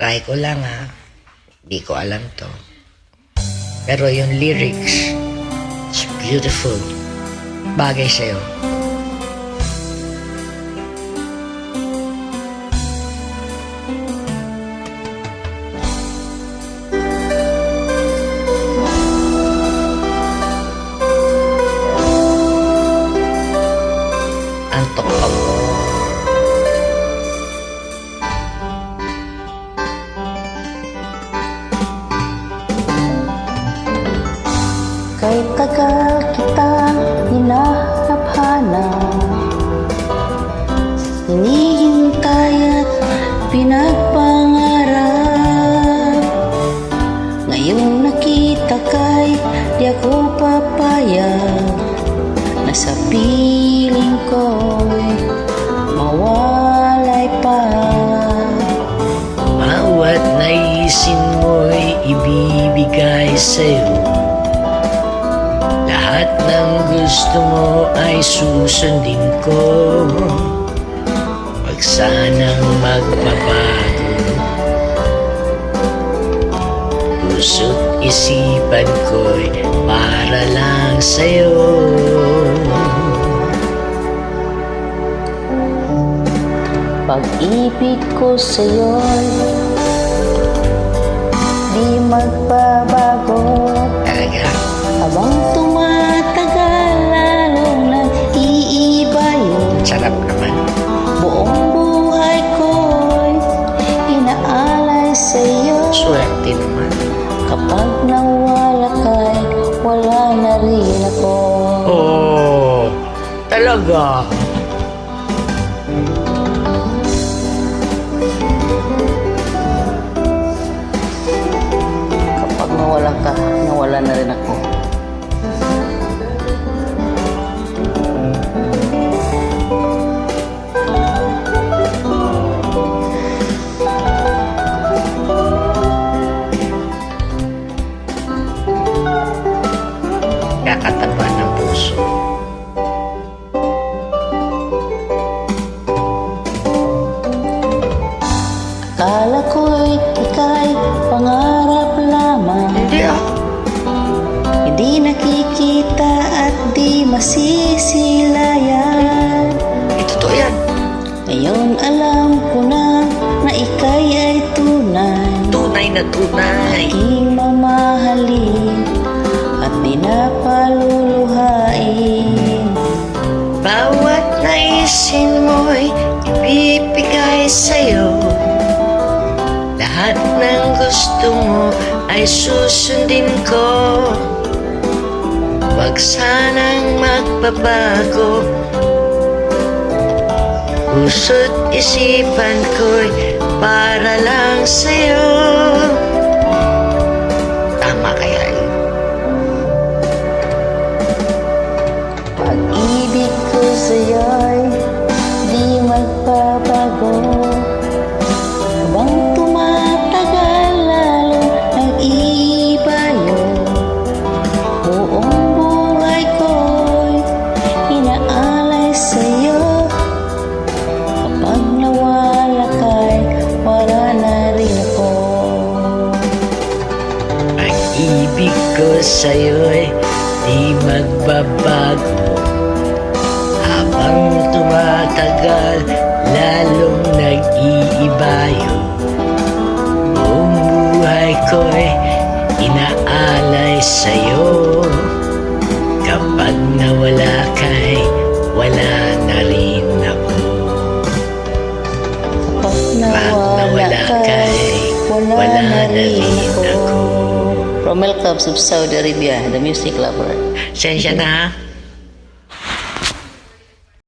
Try ko lang ha. Di ko alam to. Pero yung lyrics, it's beautiful. Bagay sa'yo. Antok ako. Kay tagal kita hinahanap-hanap, hinihintay at pinagpangarap. Ngayong nakita kay di ako papayag, na sa piling ko'y mawalay pa. Bawat naisin mo'y ibibigay sa'yo. Lahat ng gusto mo ay susundin ko. Wag sanang magbabago. Puso't isipan ko'y para lang sa'yo. Pag-ibig ko sa'yo'y di magbabago. Talaga? Habang tumatagal, lalong nag-iiba yun. Sarap naman. Buong buhay ko'y inaalay sa'yo. Swerte naman. Kapag nawala ka'y wala na rin ako. Oh, talaga? Kapag nawala ka, nawala na rin ako. Kakataba ng puso. Akala ko'y ika'y pangarap lamang. Hindi ah. Hindi nakikita at di masisilayan. Totoo yan. Ngayon alam ko na ika'y ay tunay. Tunay na tunay. Aking mamahalin at di napaluluhain. Bawat naisin mo'y ibibigay sa'yo. Lahat ng gusto mo ay susundin ko. Wag sanang magbabago. Puso't isipan ko'y para lang sa'yo. Tama kaya yun? Pag-ibig ko sa'yo'y di magbabago. Habang tumatagal, lalo nag-iiba yun. Buong buhay ko'y inaalay sa'yo. Kapag nawala ka'y wala na rin ako. Pag-ibig ko sa'yo'y di magbabago. Habang tumatagal, lalong nag-iiba yun. Buong buhay ko'y inaalay sa'yo. Kapag nawala ka'y wala na rin ako. Kapag Kapag nawala ka'y wala na rin ako. Romel Cubs of Saudi Arabia, the music lover. Sensya na ha?